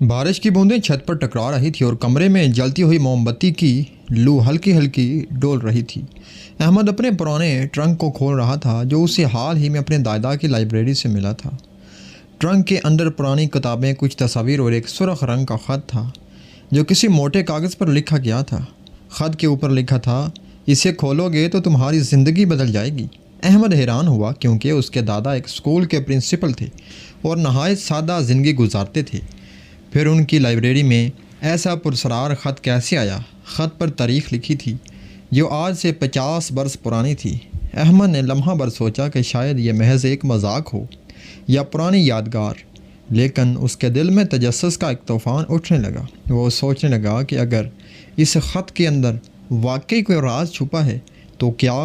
بارش کی بوندیں چھت پر ٹکرا رہی تھی اور کمرے میں جلتی ہوئی موم بتی کی لو ہلکی ہلکی ڈول رہی تھی۔ احمد اپنے پرانے ٹرنک کو کھول رہا تھا جو اسے حال ہی میں اپنے دادا کی لائبریری سے ملا تھا۔ ٹرنک کے اندر پرانی کتابیں، کچھ تصاویر اور ایک سرخ رنگ کا خط تھا جو کسی موٹے کاغذ پر لکھا گیا تھا۔ خط کے اوپر لکھا تھا، اسے کھولو گے تو تمہاری زندگی بدل جائے گی۔ احمد حیران ہوا کیونکہ اس کے دادا ایک اسکول کے پرنسپل تھے اور نہایت سادہ زندگی گزارتے تھے۔ پھر ان کی لائبریری میں ایسا پرسرار خط کیسے آیا؟ خط پر تاریخ لکھی تھی جو آج سے 50 برس پرانی تھی۔ احمد نے لمحہ بھر سوچا کہ شاید یہ محض ایک مذاق ہو یا پرانی یادگار، لیکن اس کے دل میں تجسس کا ایک طوفان اٹھنے لگا۔ وہ سوچنے لگا کہ اگر اس خط کے اندر واقعی کوئی راز چھپا ہے تو کیا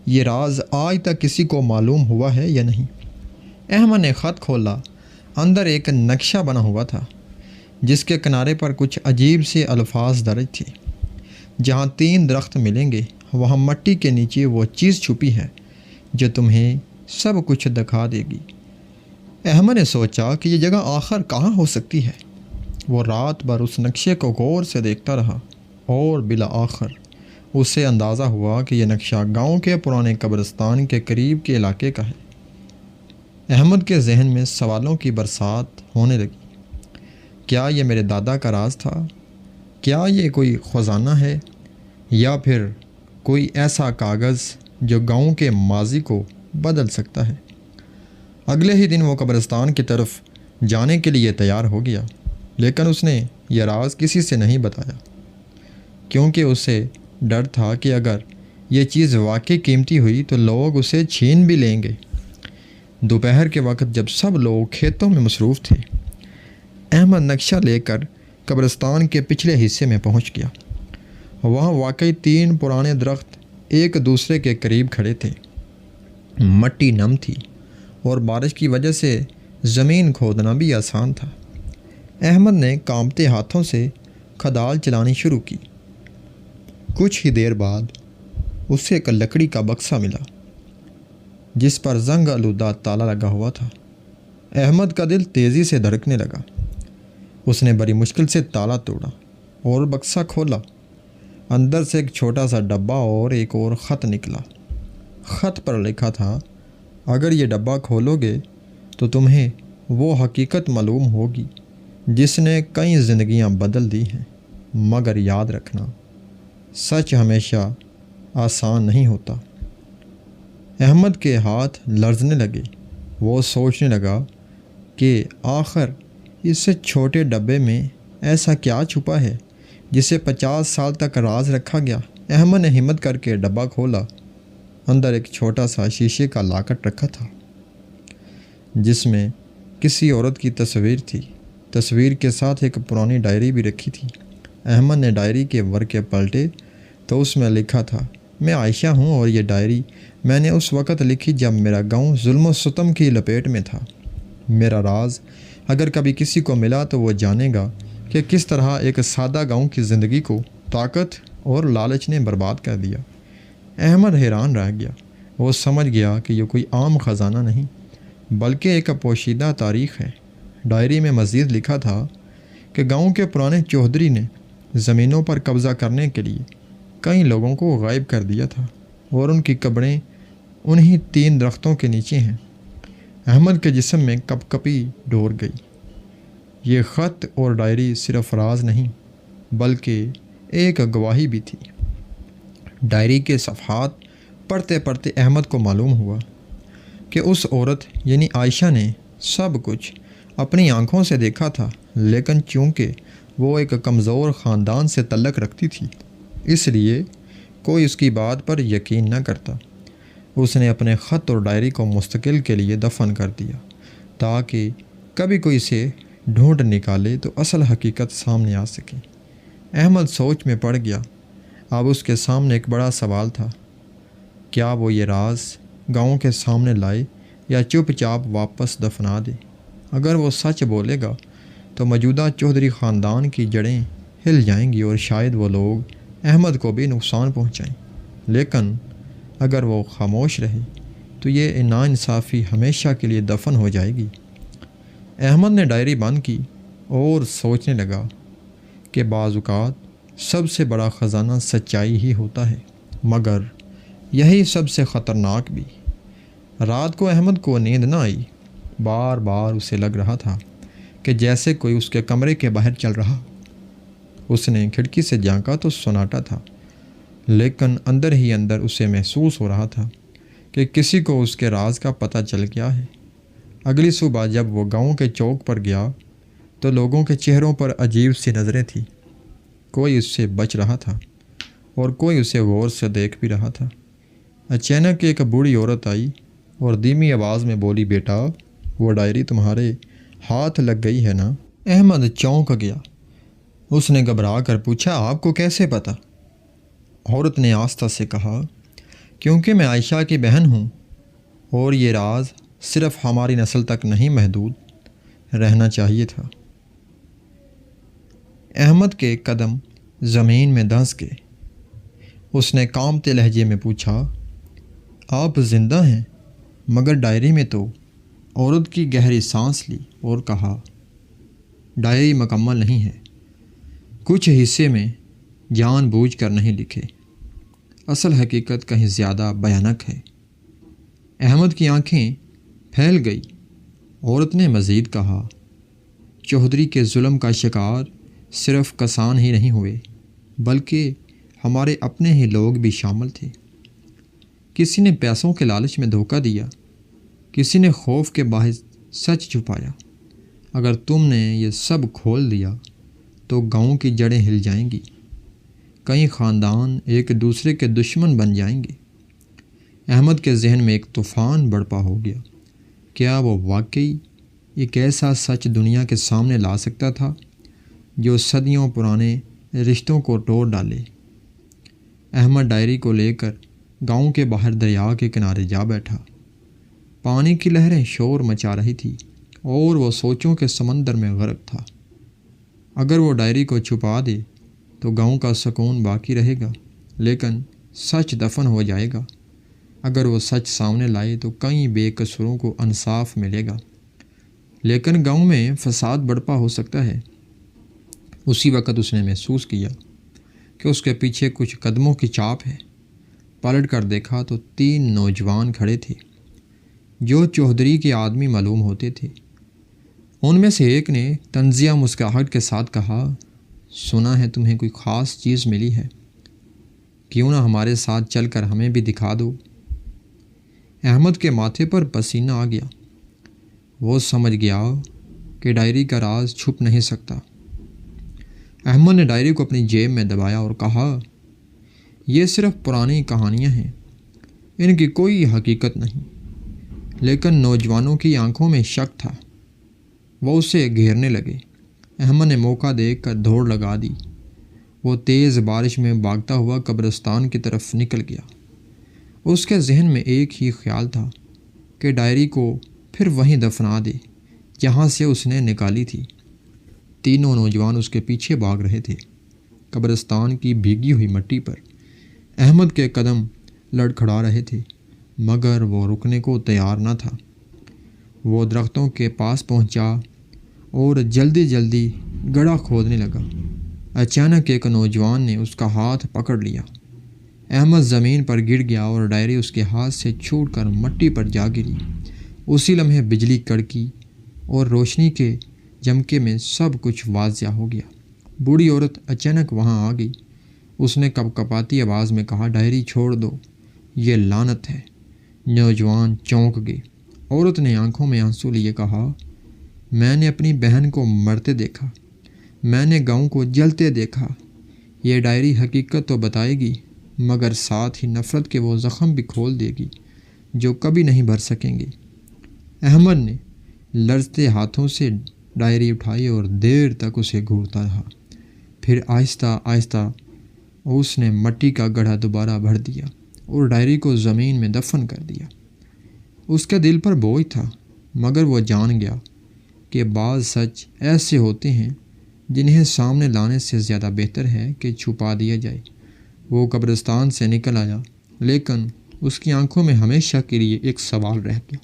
یہ راز آج تک کسی کو معلوم ہوا ہے یا نہیں۔ احمد نے خط کھولا۔ اندر ایک نقشہ بنا ہوا تھا جس کے کنارے پر کچھ عجیب سے الفاظ درج تھے۔ جہاں 3 درخت ملیں گے وہاں مٹی کے نیچے وہ چیز چھپی ہے جو تمہیں سب کچھ دکھا دے گی۔ احمد نے سوچا کہ یہ جگہ آخر کہاں ہو سکتی ہے۔ وہ رات بھر اس نقشے کو غور سے دیکھتا رہا اور بالآخر اسے اندازہ ہوا کہ یہ نقشہ گاؤں کے پرانے قبرستان کے قریب کے علاقے کا ہے۔ احمد کے ذہن میں سوالوں کی برسات ہونے لگی۔ کیا یہ میرے دادا کا راز تھا؟ کیا یہ کوئی خزانہ ہے یا پھر کوئی ایسا کاغذ جو گاؤں کے ماضی کو بدل سکتا ہے؟ اگلے ہی دن وہ قبرستان کی طرف جانے کے لیے تیار ہو گیا، لیکن اس نے یہ راز کسی سے نہیں بتایا کیونکہ اسے ڈر تھا کہ اگر یہ چیز واقعی قیمتی ہوئی تو لوگ اسے چھین بھی لیں گے۔ دوپہر کے وقت جب سب لوگ کھیتوں میں مصروف تھے، احمد نقشہ لے کر قبرستان کے پچھلے حصے میں پہنچ گیا۔ وہاں واقعی 3 پرانے درخت ایک دوسرے کے قریب کھڑے تھے۔ مٹی نم تھی اور بارش کی وجہ سے زمین کھودنا بھی آسان تھا۔ احمد نے کانپتے ہاتھوں سے کھدال چلانی شروع کی۔ کچھ ہی دیر بعد اسے ایک لکڑی کا بکسا ملا جس پر زنگ آلودہ تالا لگا ہوا تھا۔ احمد کا دل تیزی سے دھڑکنے لگا۔ اس نے بڑی مشکل سے تالا توڑا اور بکسا کھولا۔ اندر سے ایک چھوٹا سا ڈبہ اور ایک اور خط نکلا۔ خط پر لکھا تھا، اگر یہ ڈبہ کھولو گے تو تمہیں وہ حقیقت معلوم ہوگی جس نے کئی زندگیاں بدل دی ہیں، مگر یاد رکھنا سچ ہمیشہ آسان نہیں ہوتا۔ احمد کے ہاتھ لرزنے لگے۔ وہ سوچنے لگا کہ آخر اس چھوٹے ڈبے میں ایسا کیا چھپا ہے جسے 50 سال تک راز رکھا گیا۔ احمد نے ہمت کر کے ڈبہ کھولا۔ اندر ایک چھوٹا سا شیشے کا لاکٹ رکھا تھا جس میں کسی عورت کی تصویر تھی۔ تصویر کے ساتھ ایک پرانی ڈائری بھی رکھی تھی۔ احمد نے ڈائری کے ورقے پلٹے تو اس میں لکھا تھا، میں عائشہ ہوں اور یہ ڈائری میں نے اس وقت لکھی جب میرا گاؤں ظلم و ستم کی لپیٹ میں تھا۔ میرا راز اگر کبھی کسی کو ملا تو وہ جانے گا کہ کس طرح ایک سادہ گاؤں کی زندگی کو طاقت اور لالچ نے برباد کر دیا۔ احمد حیران رہ گیا۔ وہ سمجھ گیا کہ یہ کوئی عام خزانہ نہیں بلکہ ایک پوشیدہ تاریخ ہے۔ ڈائری میں مزید لکھا تھا کہ گاؤں کے پرانے چودھری نے زمینوں پر قبضہ کرنے کے لیے کئی لوگوں کو غائب کر دیا تھا اور ان کی قبریں انہی 3 درختوں کے نیچے ہیں۔ احمد کے جسم میں کپ کپی ڈور گئی۔ یہ خط اور ڈائری صرف راز نہیں بلکہ ایک گواہی بھی تھی۔ ڈائری کے صفحات پڑھتے پڑھتے احمد کو معلوم ہوا کہ اس عورت یعنی عائشہ نے سب کچھ اپنی آنکھوں سے دیکھا تھا، لیکن چونکہ وہ ایک کمزور خاندان سے تعلق رکھتی تھی اس لیے کوئی اس کی بات پر یقین نہ کرتا۔ اس نے اپنے خط اور ڈائری کو مستقل کے لیے دفن کر دیا تاکہ کبھی کوئی اسے ڈھونڈ نکالے تو اصل حقیقت سامنے آ سکے۔ احمد سوچ میں پڑ گیا۔ اب اس کے سامنے ایک بڑا سوال تھا، کیا وہ یہ راز گاؤں کے سامنے لائے یا چپ چاپ واپس دفنا دے؟ اگر وہ سچ بولے گا تو موجودہ چودھری خاندان کی جڑیں ہل جائیں گی اور شاید وہ لوگ احمد کو بھی نقصان پہنچائیں، لیکن اگر وہ خاموش رہے تو یہ ناانصافی ہمیشہ کے لیے دفن ہو جائے گی۔ احمد نے ڈائری بند کی اور سوچنے لگا کہ بعض اوقات سب سے بڑا خزانہ سچائی ہی ہوتا ہے، مگر یہی سب سے خطرناک بھی۔ رات کو احمد کو نیند نہ آئی۔ بار بار اسے لگ رہا تھا کہ جیسے کوئی اس کے کمرے کے باہر چل رہا۔ اس نے کھڑکی سے جھانکا تو سناٹا تھا، لیکن اندر ہی اندر اسے محسوس ہو رہا تھا کہ کسی کو اس کے راز کا پتہ چل گیا ہے۔ اگلی صبح جب وہ گاؤں کے چوک پر گیا تو لوگوں کے چہروں پر عجیب سی نظریں تھیں۔ کوئی اس سے بچ رہا تھا اور کوئی اسے غور سے دیکھ بھی رہا تھا۔ اچانک ایک بوڑھی عورت آئی اور دھیمی آواز میں بولی، بیٹا وہ ڈائری تمہارے ہاتھ لگ گئی ہے نا؟ احمد چونک گیا۔ اس نے گھبرا کر پوچھا، آپ کو کیسے پتہ؟ عورت نے آہستہ سے کہا، کیونکہ میں عائشہ کی بہن ہوں اور یہ راز صرف ہماری نسل تک نہیں محدود رہنا چاہیے تھا۔ احمد کے قدم زمین میں دھنس گئے۔ اس نے کانپتے لہجے میں پوچھا، آپ زندہ ہیں؟ مگر ڈائری میں تو… عورت کی گہری سانس لی اور کہا، ڈائری مکمل نہیں ہے، کچھ حصے میں جان بوجھ کر نہیں لکھے، اصل حقیقت کہیں زیادہ بھیانک ہے۔ احمد کی آنکھیں پھیل گئی۔ عورت نے مزید کہا، چودھری کے ظلم کا شکار صرف کسان ہی نہیں ہوئے، بلکہ ہمارے اپنے ہی لوگ بھی شامل تھے۔ کسی نے پیسوں کے لالچ میں دھوکہ دیا، کسی نے خوف کے باعث سچ چھپایا۔ اگر تم نے یہ سب کھول دیا تو گاؤں کی جڑیں ہل جائیں گی، کئی خاندان ایک دوسرے کے دشمن بن جائیں گے۔ احمد کے ذہن میں ایک طوفان برپا ہو گیا۔ کیا وہ واقعی ایک ایسا سچ دنیا کے سامنے لا سکتا تھا جو صدیوں پرانے رشتوں کو توڑ ڈالے؟ احمد ڈائری کو لے کر گاؤں کے باہر دریا کے کنارے جا بیٹھا۔ پانی کی لہریں شور مچا رہی تھی اور وہ سوچوں کے سمندر میں غرق تھا۔ اگر وہ ڈائری کو چھپا دے تو گاؤں کا سکون باقی رہے گا، لیکن سچ دفن ہو جائے گا۔ اگر وہ سچ سامنے لائے تو کئی بے قصوروں کو انصاف ملے گا، لیکن گاؤں میں فساد برپا ہو سکتا ہے۔ اسی وقت اس نے محسوس کیا کہ اس کے پیچھے کچھ قدموں کی چاپ ہے۔ پلٹ کر دیکھا تو 3 نوجوان کھڑے تھے جو چودھری کے آدمی معلوم ہوتے تھے۔ ان میں سے ایک نے طنزیہ مسکراہٹ کے ساتھ کہا، سنا ہے تمہیں کوئی خاص چیز ملی ہے، کیوں نہ ہمارے ساتھ چل کر ہمیں بھی دکھا دو؟ احمد کے ماتھے پر پسینہ آ گیا۔ وہ سمجھ گیا کہ ڈائری کا راز چھپ نہیں سکتا۔ احمد نے ڈائری کو اپنی جیب میں دبایا اور کہا، یہ صرف پرانی کہانیاں ہیں، ان کی کوئی حقیقت نہیں۔ لیکن نوجوانوں کی آنکھوں میں شک تھا۔ وہ اسے گھیرنے لگے۔ احمد نے موقع دیکھ کر دوڑ لگا دی۔ وہ تیز بارش میں بھاگتا ہوا قبرستان کی طرف نکل گیا۔ اس کے ذہن میں ایک ہی خیال تھا کہ ڈائری کو پھر وہیں دفنا دے جہاں سے اس نے نکالی تھی۔ تینوں نوجوان اس کے پیچھے بھاگ رہے تھے۔ قبرستان کی بھیگی ہوئی مٹی پر احمد کے قدم لڑکھڑا رہے تھے، مگر وہ رکنے کو تیار نہ تھا۔ وہ درختوں کے پاس پہنچا اور جلدی جلدی گڑھا کھودنے لگا۔ اچانک ایک نوجوان نے اس کا ہاتھ پکڑ لیا۔ احمد زمین پر گر گیا اور ڈائری اس کے ہاتھ سے چھوٹ کر مٹی پر جا گری۔ اسی لمحے بجلی کڑکی اور روشنی کے جھمکے میں سب کچھ واضح ہو گیا۔ بوڑھی عورت اچانک وہاں آ گئی۔ اس نے کپکپاتی آواز میں کہا، ڈائری چھوڑ دو، یہ لعنت ہے۔ نوجوان چونک گئے۔ عورت نے آنکھوں میں آنسو لیے کہا، میں نے اپنی بہن کو مرتے دیکھا، میں نے گاؤں کو جلتے دیکھا۔ یہ ڈائری حقیقت تو بتائے گی، مگر ساتھ ہی نفرت کے وہ زخم بھی کھول دے گی جو کبھی نہیں بھر سکیں گے۔ احمد نے لرزتے ہاتھوں سے ڈائری اٹھائی اور دیر تک اسے گھورتا رہا۔ پھر آہستہ آہستہ اس نے مٹی کا گڑھا دوبارہ بھر دیا اور ڈائری کو زمین میں دفن کر دیا۔ اس کے دل پر بوجھ تھا، مگر وہ جان گیا کہ بعض سچ ایسے ہوتے ہیں جنہیں سامنے لانے سے زیادہ بہتر ہے کہ چھپا دیا جائے۔ وہ قبرستان سے نکل آیا، لیکن اس کی آنکھوں میں ہمیشہ کے لیے ایک سوال رہ گیا،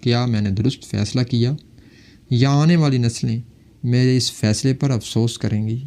کیا میں نے درست فیصلہ کیا، یا آنے والی نسلیں میرے اس فیصلے پر افسوس کریں گی۔